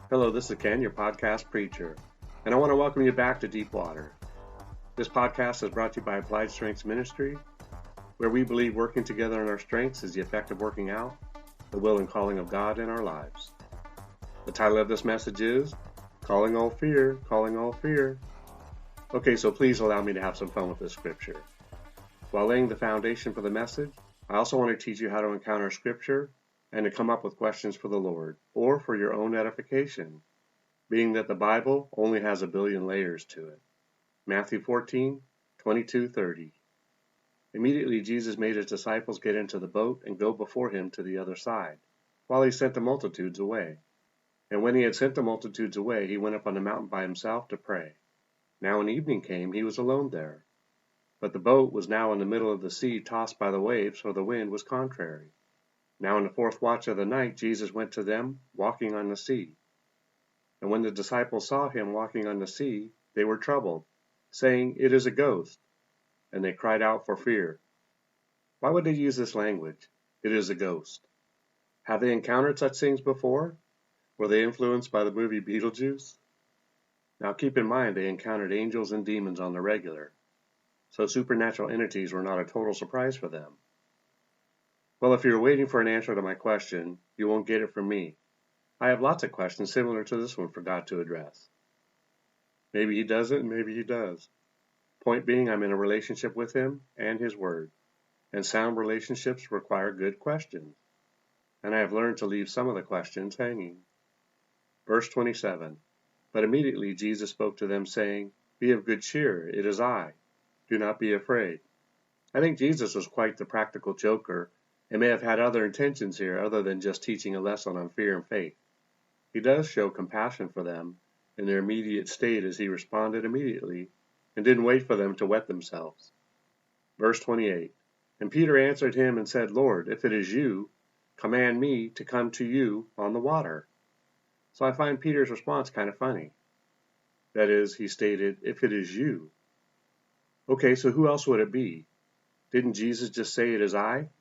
Hello, this is Ken, your podcast preacher, and I want to welcome you back to Deep Water. This podcast is brought to you by Applied Strengths Ministry, where we believe working together in our strengths is the effect of working out the will and calling of God in our lives. The title of this message is Calling All Fear, Calling All Fear. Okay, so please allow me to have some fun with this scripture. While laying the foundation for the message, I also want to teach you how to encounter scripture and to come up with questions for the Lord, or for your own edification, being that the Bible only has a billion layers to it. Matthew 14:22-30. Immediately Jesus made his disciples get into the boat and go before him to the other side, while he sent the multitudes away. And when he had sent the multitudes away, he went up on the mountain by himself to pray. Now when evening came, he was alone there. But the boat was now in the middle of the sea, tossed by the waves, for the wind was contrary. Now in the fourth watch of the night Jesus went to them, walking on the sea. And when the disciples saw him walking on the sea, they were troubled, saying, "It is a ghost." And they cried out for fear. Why would they use this language? It is a ghost. Have they encountered such things before? Were they influenced by the movie Beetlejuice? Now keep in mind they encountered angels and demons on the regular, so supernatural entities were not a total surprise for them. Well, if you're waiting for an answer to my question, you won't get it from me. I have lots of questions similar to this one for God to address. Maybe he doesn't, and maybe he does. Point being, I'm in a relationship with him and his word, and sound relationships require good questions, and I have learned to leave some of the questions hanging. Verse 27, But immediately Jesus spoke to them, saying, "Be of good cheer, it is I. Do not be afraid." I think Jesus was quite the practical joker, and may have had other intentions here other than just teaching a lesson on fear and faith. He does show compassion for them in their immediate state as he responded immediately and didn't wait for them to wet themselves. Verse 28, And Peter answered him and said, "Lord, if it is you, command me to come to you on the water." So I find Peter's response kind of funny. That is, he stated, "If it is you." Okay, so who else would it be? Didn't Jesus just say, "It is I"?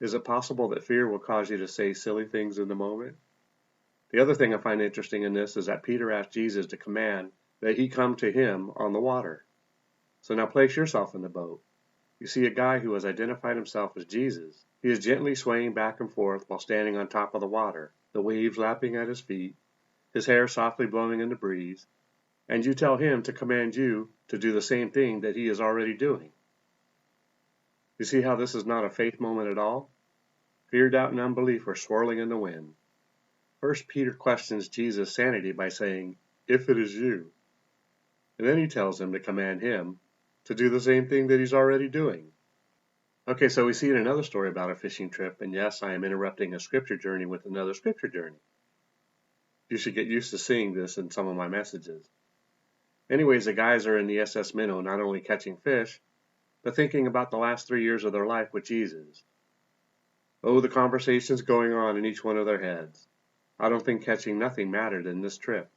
Is it possible that fear will cause you to say silly things in the moment? The other thing I find interesting in this is that Peter asked Jesus to command that he come to him on the water. So now place yourself in the boat. You see a guy who has identified himself as Jesus. He is gently swaying back and forth while standing on top of the water, the waves lapping at his feet, his hair softly blowing in the breeze, and you tell him to command you to do the same thing that he is already doing. You see how this is not a faith moment at all? Fear, doubt, and unbelief are swirling in the wind. First, Peter questions Jesus' sanity by saying, "If it is you." And then he tells him to command him to do the same thing that he's already doing. Okay, so we see in another story about a fishing trip, and yes, I am interrupting a scripture journey with another scripture journey. You should get used to seeing this in some of my messages. Anyways, the guys are in the SS Minnow not only catching fish, but thinking about the last 3 years of their life with Jesus. Oh, the conversations going on in each one of their heads. I don't think catching nothing mattered in this trip.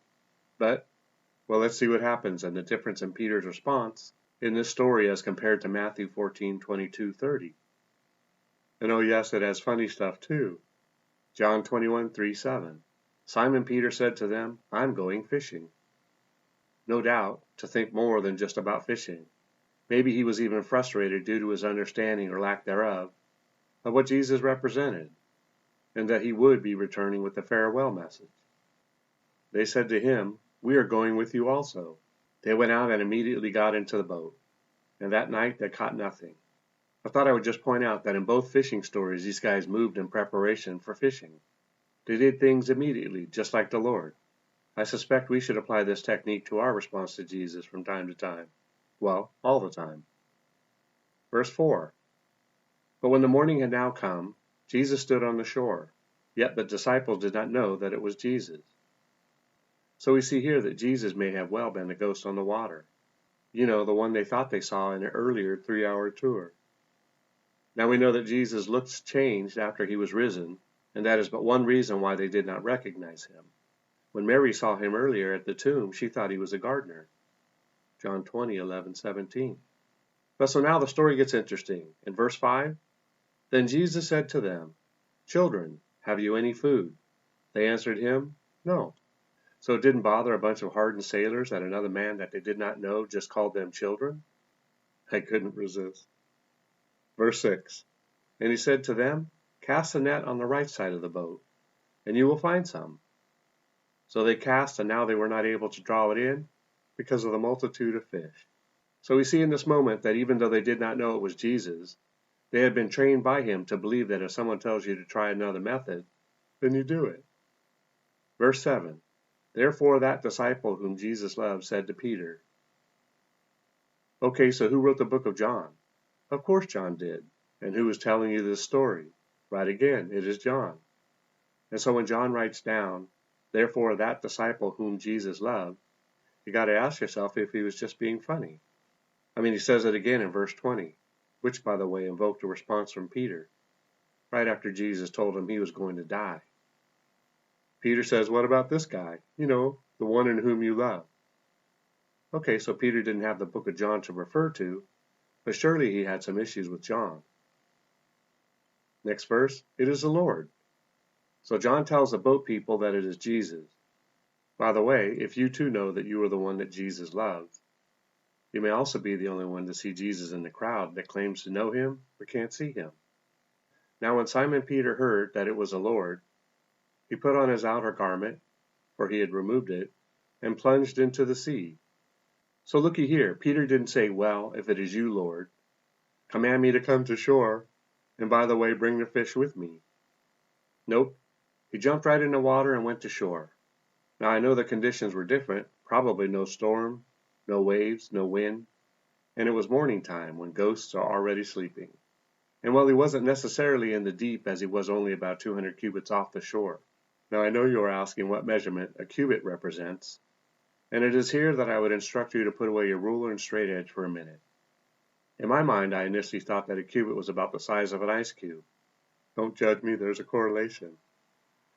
But, well, let's see what happens and the difference in Peter's response in this story as compared to Matthew 14:22-30. And oh yes, it has funny stuff too. John 21:3-7. Simon Peter said to them, "I'm going fishing." No doubt, to think more than just about fishing. Maybe he was even frustrated due to his understanding or lack thereof of what Jesus represented, and that he would be returning with the farewell message. They said to him, "We are going with you also." They went out and immediately got into the boat, and that night they caught nothing. I thought I would just point out that in both fishing stories these guys moved in preparation for fishing. They did things immediately, just like the Lord. I suspect we should apply this technique to our response to Jesus from time to time. Well, all the time. Verse 4. But when the morning had now come, Jesus stood on the shore, yet the disciples did not know that it was Jesus. So we see here that Jesus may have well been a ghost on the water. You know, the one they thought they saw in an earlier 3-hour tour. Now we know that Jesus looks changed after he was risen, and that is but one reason why they did not recognize him. When Mary saw him earlier at the tomb, she thought he was a gardener. John 20:11-17. But so now the story gets interesting. In verse 5, Then Jesus said to them, "Children, have you any food?" They answered him, "No." So it didn't bother a bunch of hardened sailors that another man that they did not know just called them children? I couldn't resist. Verse 6. And he said to them, Cast the net on the right side of the boat, and you will find some. So they cast, and now they were not able to draw it in because of the multitude of fish. So we see in this moment that even though they did not know it was Jesus, they had been trained by him to believe that if someone tells you to try another method, then you do it. Verse 7. Therefore that disciple whom Jesus loved said to Peter, Okay, so who wrote the book of John? Of course John did. And who is telling you this story? Right again, it is John. And so when John writes down, therefore that disciple whom Jesus loved, you got to ask yourself if he was just being funny. I mean, he says it again in verse 20, which, by the way, invoked a response from Peter, right after Jesus told him he was going to die. Peter says, what about this guy? You know, the one in whom you love. Okay, so Peter didn't have the book of John to refer to, but surely he had some issues with John. Next verse, it is the Lord. So John tells the boat people that it is Jesus. By the way, if you too know that you are the one that Jesus loves, you may also be the only one to see Jesus in the crowd that claims to know him but can't see him. Now when Simon Peter heard that it was the Lord, he put on his outer garment, for he had removed it, and plunged into the sea. So looky here, Peter didn't say, well, if it is you, Lord, command me to come to shore, and by the way, bring the fish with me. Nope, he jumped right in the water and went to shore. Now I know the conditions were different, probably no storm, no waves, no wind, and it was morning time when ghosts are already sleeping. And while he wasn't necessarily in the deep as he was only about 200 cubits off the shore. Now I know you are asking what measurement a cubit represents, and it is here that I would instruct you to put away your ruler and straight edge for a minute. In my mind, I initially thought that a cubit was about the size of an ice cube. Don't judge me, there's a correlation.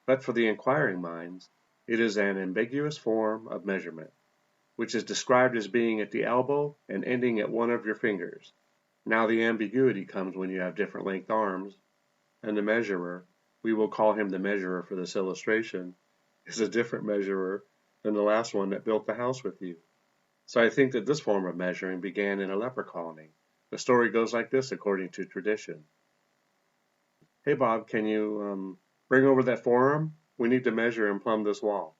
But for the inquiring minds, it is an ambiguous form of measurement, which is described as being at the elbow and ending at one of your fingers. Now the ambiguity comes when you have different length arms, and the measurer, we will call him the measurer for this illustration, is a different measurer than the last one that built the house with you. So I think that this form of measuring began in a leper colony. The story goes like this according to tradition. Hey Bob, can you bring over that forearm? We need to measure and plumb this wall.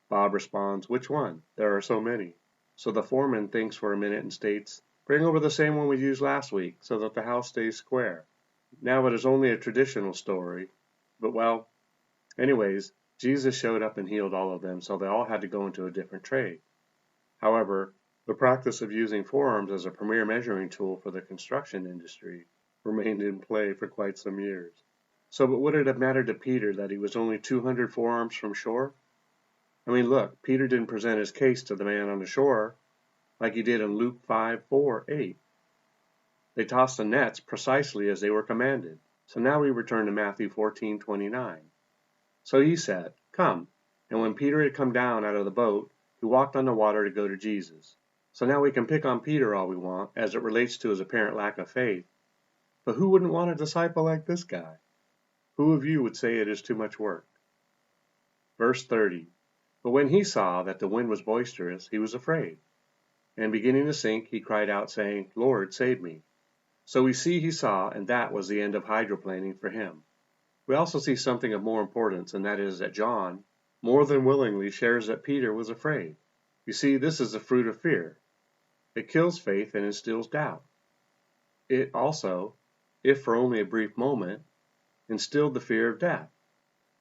Bob responds, which one? There are so many. So the foreman thinks for a minute and states, bring over the same one we used last week so that the house stays square. Now it is only a traditional story, but well, anyways, Jesus showed up and healed all of them, so they all had to go into a different trade. However, the practice of using forearms as a premier measuring tool for the construction industry remained in play for quite some years. So but would it have mattered to Peter that he was only 200 forearms from shore? I mean, look, Peter didn't present his case to the man on the shore like he did in Luke 5:4-8. They tossed the nets precisely as they were commanded. So now we return to Matthew 14:29. So he said, come. And when Peter had come down out of the boat, he walked on the water to go to Jesus. So now we can pick on Peter all we want as it relates to his apparent lack of faith. But who wouldn't want a disciple like this guy? Who of you would say it is too much work? Verse 30. But when he saw that the wind was boisterous, he was afraid. And beginning to sink, he cried out, saying, Lord, save me. So we see he saw, and that was the end of hydroplaning for him. We also see something of more importance, and that is that John, more than willingly, shares that Peter was afraid. You see, this is the fruit of fear. It kills faith and instills doubt. It also, if for only a brief moment, instilled the fear of death.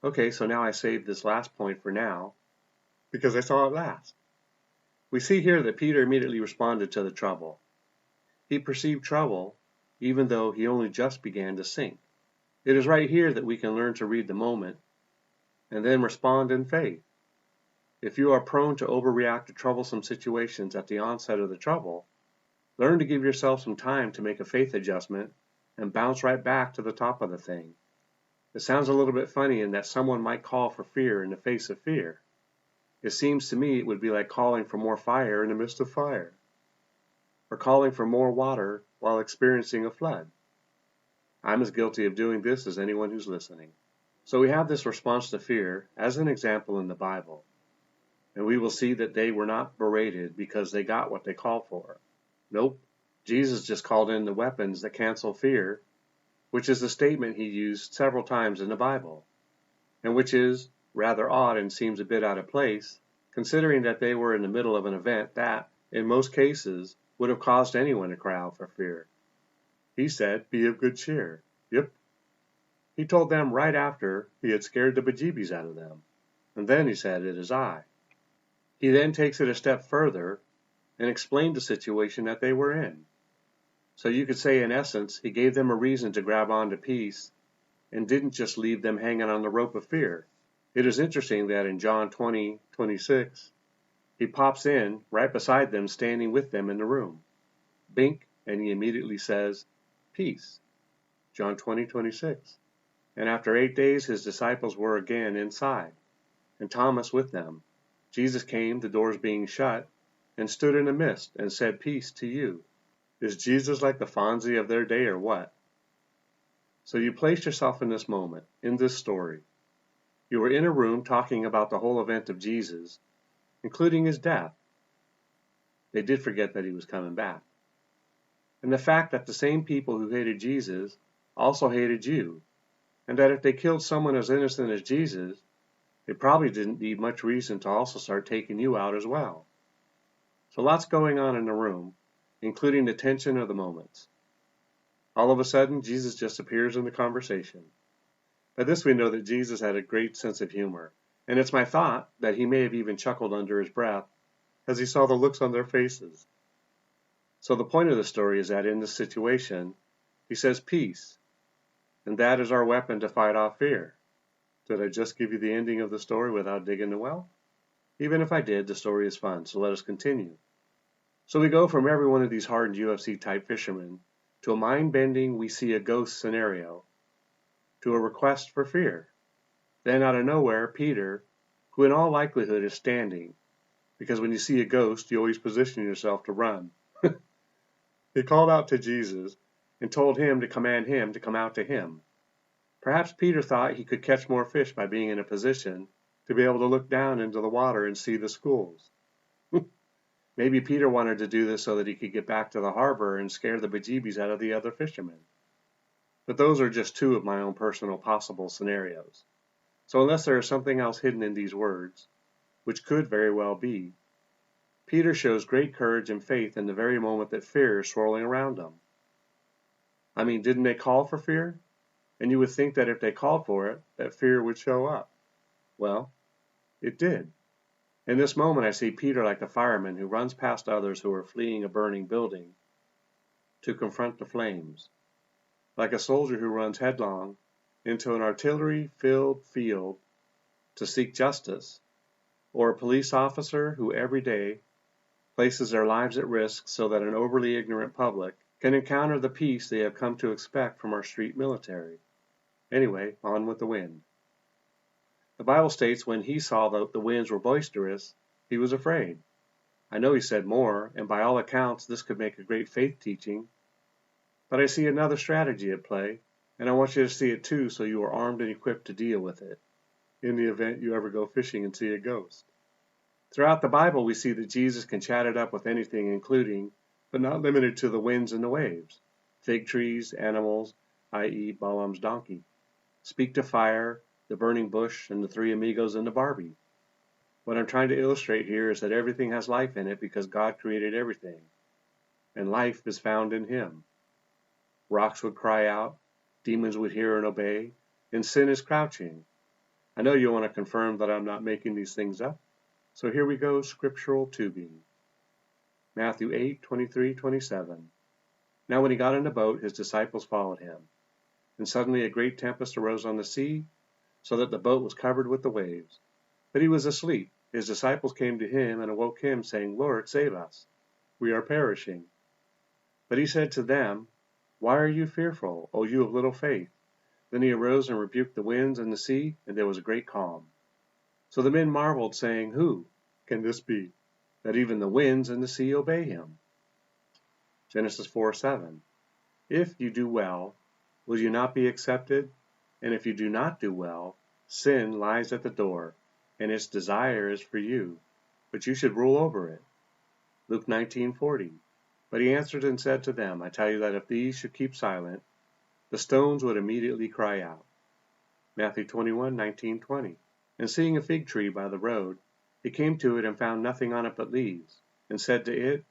Okay, so now I saved this last point for now, because I saw it last. We see here that Peter immediately responded to the trouble. He perceived trouble, even though he only just began to sink. It is right here that we can learn to read the moment, and then respond in faith. If you are prone to overreact to troublesome situations at the onset of the trouble, learn to give yourself some time to make a faith adjustment and bounce right back to the top of the thing. It sounds a little bit funny in that someone might call for fear in the face of fear. It seems to me it would be like calling for more fire in the midst of fire, or calling for more water while experiencing a flood. I'm as guilty of doing this as anyone who's listening. So we have this response to fear as an example in the Bible. And we will see that they were not berated because they got what they called for. Nope. Jesus just called in the weapons that cancel fear, which is a statement he used several times in the Bible, and which is rather odd and seems a bit out of place, considering that they were in the middle of an event that, in most cases, would have caused anyone to cry out for fear. He said, "Be of good cheer." Yep. He told them right after he had scared the bejeebies out of them, and then he said, "It is I." He then takes it a step further and explained the situation that they were in. So you could say, in essence, he gave them a reason to grab on to peace and didn't just leave them hanging on the rope of fear. It is interesting that in John 20:26, he pops in right beside them, standing with them in the room. Bink, and he immediately says, "Peace." John 20:26. And after 8 days, his disciples were again inside, and Thomas with them. Jesus came, the doors being shut, and stood in the midst and said, "Peace to you." Is Jesus like the Fonzie of their day or what? So you place yourself in this moment, in this story. You were in a room talking about the whole event of Jesus, including his death. They did forget that he was coming back. And the fact that the same people who hated Jesus also hated you, and that if they killed someone as innocent as Jesus, they probably didn't need much reason to also start taking you out as well. So lots going on in the room, including the tension of the moments. All of a sudden, Jesus just appears in the conversation. By this we know that Jesus had a great sense of humor, and it's my thought that he may have even chuckled under his breath as he saw the looks on their faces. So the point of the story is that in this situation, he says peace, and that is our weapon to fight off fear. Did I just give you the ending of the story without digging the well? Even if I did, the story is fun, so let us continue. So we go from every one of these hardened UFC-type fishermen to a mind-bending "we see a ghost" scenario, to a request for fear. Then out of nowhere, Peter, who in all likelihood is standing, because when you see a ghost, you always position yourself to run. He called out to Jesus and told him to command him to come out to him. Perhaps Peter thought he could catch more fish by being in a position to be able to look down into the water and see the schools. Maybe Peter wanted to do this so that he could get back to the harbor and scare the bejeebies out of the other fishermen. But those are just two of my own personal possible scenarios. So unless there is something else hidden in these words, which could very well be, Peter shows great courage and faith in the very moment that fear is swirling around him. I mean, didn't they call for fear? And you would think that if they called for it, that fear would show up. Well, it did. In this moment I see Peter like the fireman who runs past others who are fleeing a burning building to confront the flames, like a soldier who runs headlong into an artillery-filled field to seek justice, or a police officer who every day places their lives at risk so that an overly ignorant public can encounter the peace they have come to expect from our street military. Anyway, on with the wind. The Bible states when he saw that the winds were boisterous, he was afraid. I know he said more, and by all accounts this could make a great faith teaching, but I see another strategy at play, and I want you to see it too so you are armed and equipped to deal with it, in the event you ever go fishing and see a ghost. Throughout the Bible we see that Jesus can chat it up with anything, including, but not limited to, the winds and the waves, fig trees, animals, i.e. Balaam's donkey, speak to fire, the burning bush, and the three amigos and the Barbie. What I'm trying to illustrate here is that everything has life in it because God created everything, and life is found in him. Rocks would cry out, demons would hear and obey, and sin is crouching. I know you want to confirm that I'm not making these things up, so here we go, scriptural tubing. Matthew 8:23-27. Now when he got in the boat, his disciples followed him, and suddenly a great tempest arose on the sea, so that the boat was covered with the waves. But he was asleep. His disciples came to him and awoke him, saying, "Lord, save us. We are perishing." But he said to them, "Why are you fearful, O you of little faith?" Then he arose and rebuked the winds and the sea, and there was a great calm. So the men marveled, saying, "Who can this be, that even the winds and the sea obey him?" Genesis 4:7. If you do well, will you not be accepted? And if you do not do well, sin lies at the door, and its desire is for you, but you should rule over it. Luke 19:40. But he answered and said to them, I tell you that if these should keep silent, the stones would immediately cry out. Matthew 21:19-20. And seeing a fig tree by the road, he came to it and found nothing on it but leaves, and said to it,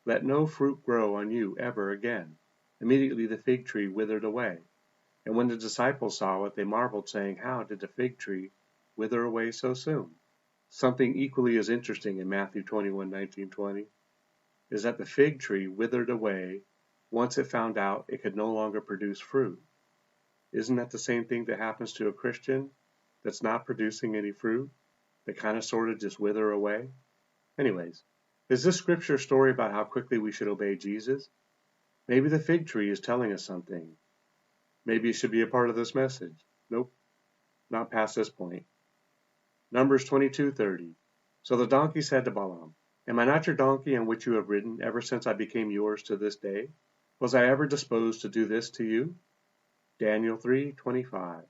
Let no fruit grow on you ever again. Immediately the fig tree withered away. And when the disciples saw it, they marveled, saying, How did the fig tree wither away so soon? Something equally as interesting in Matthew 21:19-20 is that the fig tree withered away once it found out it could no longer produce fruit. Isn't that the same thing that happens to a Christian that's not producing any fruit? They kind of sort of just wither away? Anyways, is this scripture story about how quickly we should obey Jesus? Maybe the fig tree is telling us something. Maybe it should be a part of this message. Nope, not past this point. Numbers 22:30. So the donkey said to Balaam, Am I not your donkey on which you have ridden ever since I became yours to this day? Was I ever disposed to do this to you? Daniel 3:25.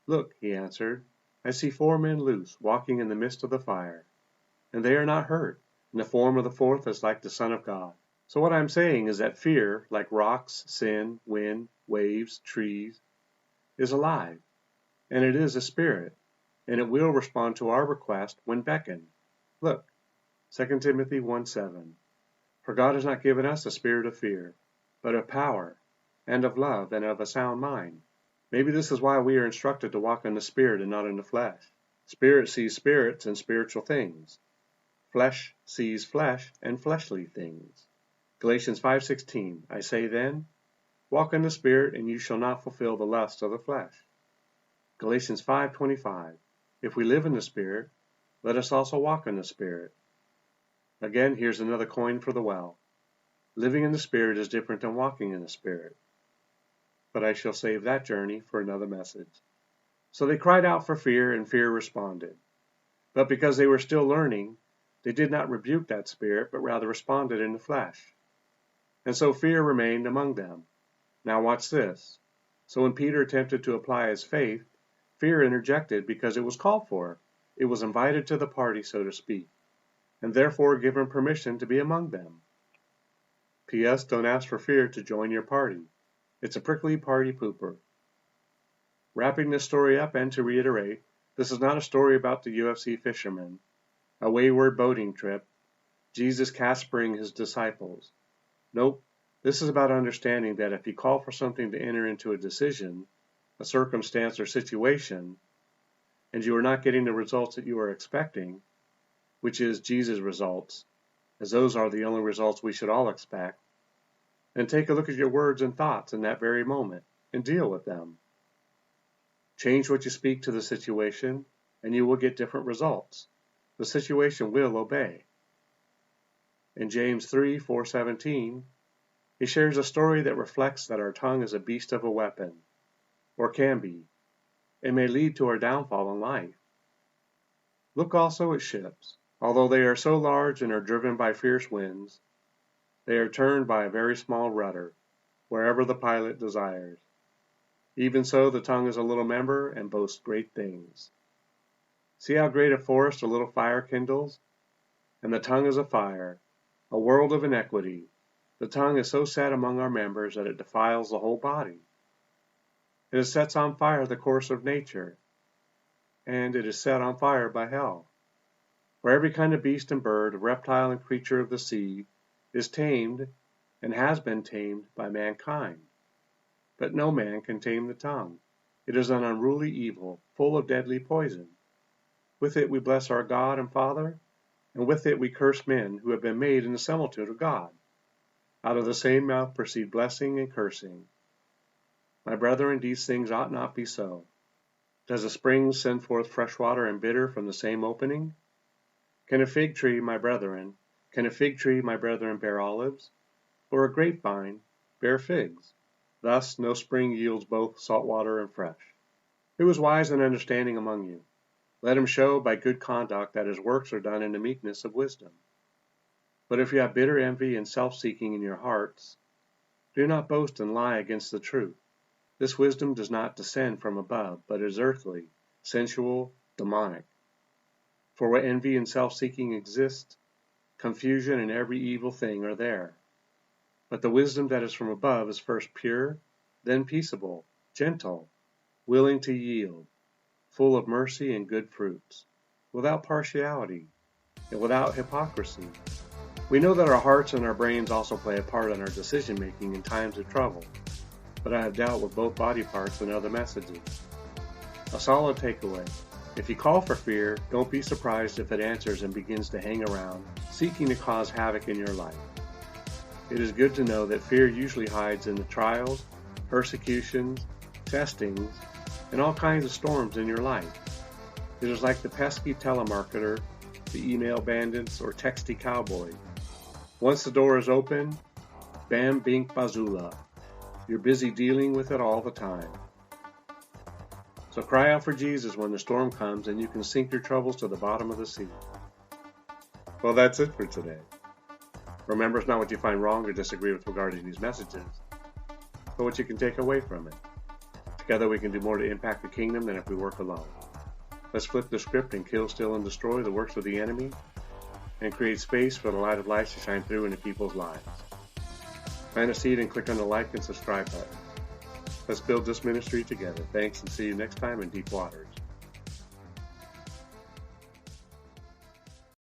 Look, he answered, I see 4 men loose, walking in the midst of the fire, and they are not hurt, and the form of the fourth is like the Son of God. So what I'm saying is that fear, like rocks, sin, wind, waves, trees, is alive, and it is a spirit, and it will respond to our request when beckoned. Look, 2 Timothy 1:7. For God has not given us a spirit of fear, but of power, and of love, and of a sound mind. Maybe this is why we are instructed to walk in the Spirit and not in the flesh. Spirit sees spirits and spiritual things. Flesh sees flesh and fleshly things. Galatians 5:16. I say then, walk in the Spirit, and you shall not fulfill the lusts of the flesh. Galatians 5:25. If we live in the Spirit, let us also walk in the Spirit. Again, here's another coin for the well. Living in the Spirit is different than walking in the Spirit. But I shall save that journey for another message. So they cried out for fear, and fear responded. But because they were still learning, they did not rebuke that spirit, but rather responded in the flesh. And so fear remained among them. Now watch this. So when Peter attempted to apply his faith, fear interjected because it was called for. It was invited to the party, so to speak, and therefore given permission to be among them. P.S. Don't ask for fear to join your party. It's a prickly party pooper. Wrapping this story up, and to reiterate, this is not a story about the UFC fisherman, a wayward boating trip, Jesus Caspering his disciples. Nope, this is about understanding that if you call for something to enter into a decision, a circumstance or situation, and you are not getting the results that you are expecting, which is Jesus' results, as those are the only results we should all expect, then take a look at your words and thoughts in that very moment and deal with them. Change what you speak to the situation, and you will get different results. The situation will obey. In James 3:4-17, he shares a story that reflects that our tongue is a beast of a weapon, or can be, and may lead to our downfall in life. Look also at ships. Although they are so large and are driven by fierce winds, they are turned by a very small rudder, wherever the pilot desires. Even so, the tongue is a little member and boasts great things. See how great a forest a little fire kindles? And the tongue is a fire, a world of iniquity. The tongue is so set among our members that it defiles the whole body. It sets on fire the course of nature, and it is set on fire by hell. For every kind of beast and bird, reptile and creature of the sea, is tamed and has been tamed by mankind. But no man can tame the tongue. It is an unruly evil, full of deadly poison. With it we bless our God and Father, and with it we curse men who have been made in the similitude of God. Out of the same mouth proceed blessing and cursing. My brethren, these things ought not be so. Does a spring send forth fresh water and bitter from the same opening? Can a fig tree, my brethren, bear olives? Or a grapevine bear figs? Thus no spring yields both salt water and fresh. Who is wise and understanding among you? Let him show by good conduct that his works are done in the meekness of wisdom. But if you have bitter envy and self-seeking in your hearts, do not boast and lie against the truth. This wisdom does not descend from above, but is earthly, sensual, demonic. For where envy and self-seeking exist, confusion and every evil thing are there. But the wisdom that is from above is first pure, then peaceable, gentle, willing to yield, full of mercy and good fruits, without partiality, and without hypocrisy. We know that our hearts and our brains also play a part in our decision-making in times of trouble, but I have dealt with both body parts and other messages. A solid takeaway. If you call for fear, don't be surprised if it answers and begins to hang around, seeking to cause havoc in your life. It is good to know that fear usually hides in the trials, persecutions, testings, and all kinds of storms in your life. It is like the pesky telemarketer, the email bandits, or texty cowboy. Once the door is open, bam, bink, bazoola. You're busy dealing with it all the time. So cry out for Jesus when the storm comes and you can sink your troubles to the bottom of the sea. Well, that's it for today. Remember, it's not what you find wrong or disagree with regarding these messages, but what you can take away from it. Together we can do more to impact the kingdom than if we work alone. Let's flip the script and kill, steal, and destroy the works of the enemy and create space for the light of life to shine through into people's lives. Plant a seed and click on the like and subscribe button. Let's build this ministry together. Thanks, and see you next time in Deep Waters.